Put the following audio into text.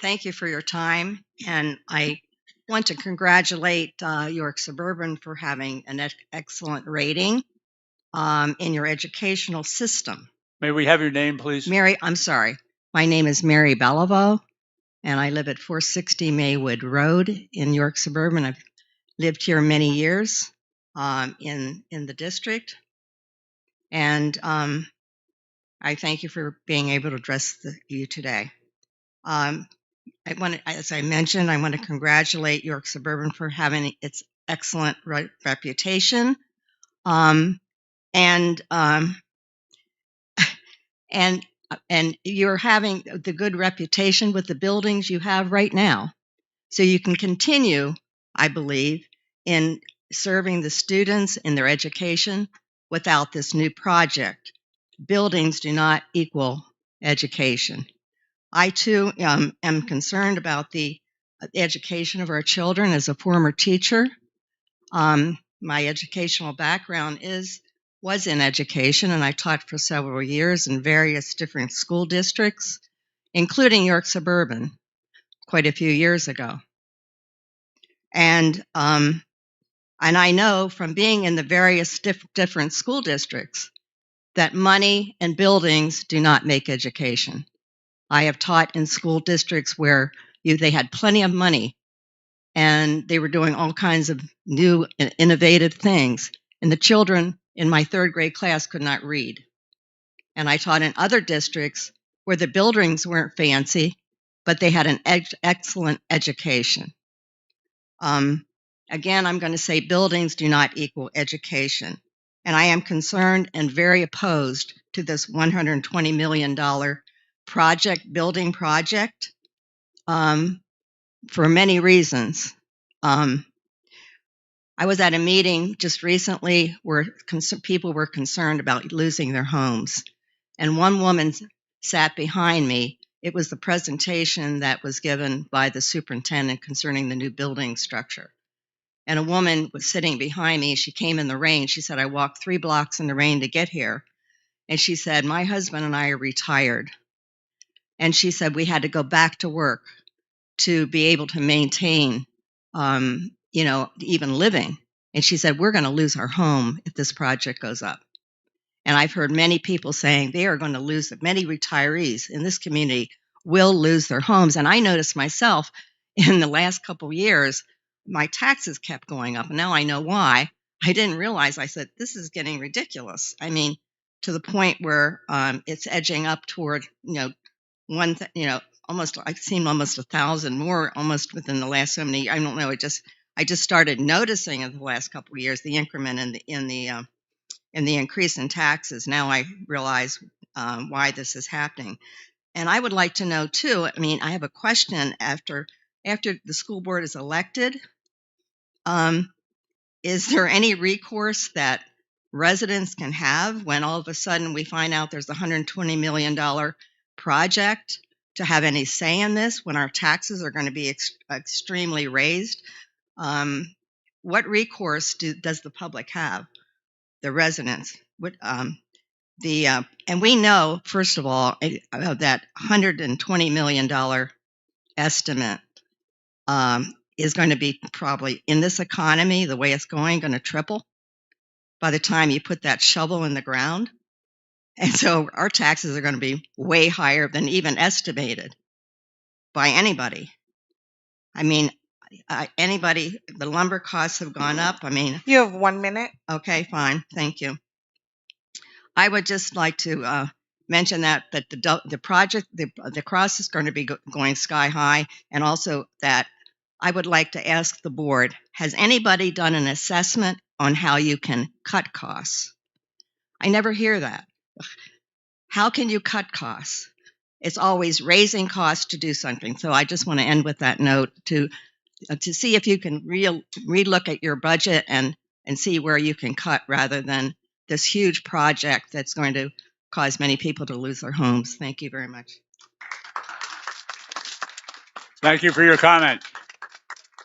Thank you for your time, and I want to congratulate York Suburban for having an excellent rating in your educational system. May we have your name, please? I'm sorry. My name is Mary Beliveau, and I live at 460 Maywood Road in York Suburban. I've lived here many years in the district, and I thank you for being able to address you today. As I mentioned, I want to congratulate York Suburban for having its excellent reputation, um, and and and you're having the good reputation with the buildings you have right now, so you can continue, I believe, in serving the students in their education without this new project. Buildings do not equal education. I too am concerned about the education of our children as a former teacher. My educational background was in education, and I taught for several years in various different school districts, including York Suburban, quite a few years ago. And I know from being in the various different school districts that money and buildings do not make education. I have taught in school districts where they had plenty of money and they were doing all kinds of new and innovative things. And the children in my third grade class could not read. And I taught in other districts where the buildings weren't fancy, but they had an excellent education. Again, I'm going to say buildings do not equal education. And I am concerned and very opposed to this $120 million building project, for many reasons. I was at a meeting just recently where people were concerned about losing their homes. And one woman sat behind me. It was the presentation that was given by the superintendent concerning the new building structure. And a woman was sitting behind me. She came in the rain. She said, I walked 3 blocks in the rain to get here. And she said, my husband and I are retired. And she said, we had to go back to work to be able to maintain, even living. And she said, we're going to lose our home if this project goes up. And I've heard many people saying they are going to lose it. Many retirees in this community will lose their homes. And I noticed myself in the last couple of years, my taxes kept going up. And now I know why. I didn't realize. I said, this is getting ridiculous. I mean, to the point where it's edging up toward, almost, I've seen almost 1,000 more almost within the last so many. I don't know. I just started noticing in the last couple of years the increment in the increase in taxes. Now I realize why this is happening. And I would like to know too. I mean, I have a question after the school board is elected. Is there any recourse that residents can have when all of a sudden we find out there's a $120 million project, to have any say in this when our taxes are going to be extremely raised? What recourse does the public have, the residents? And we know, first of all, that $120 million estimate is going to be probably, in this economy, the way it's going to triple by the time you put that shovel in the ground. And so our taxes are going to be way higher than even estimated by anybody. I mean, the lumber costs have gone up. I mean, You have 1 minute. Okay, fine. Thank you. I would just like to mention that the project, the cost is going to be going sky high, and also that I would like to ask the board, has anybody done an assessment on how you can cut costs? I never hear that. How can you cut costs? It's always raising costs to do something. So I just want to end with that note to see if you can relook at your budget and see where you can cut rather than this huge project that's going to cause many people to lose their homes. Thank you very much. Thank you for your comment.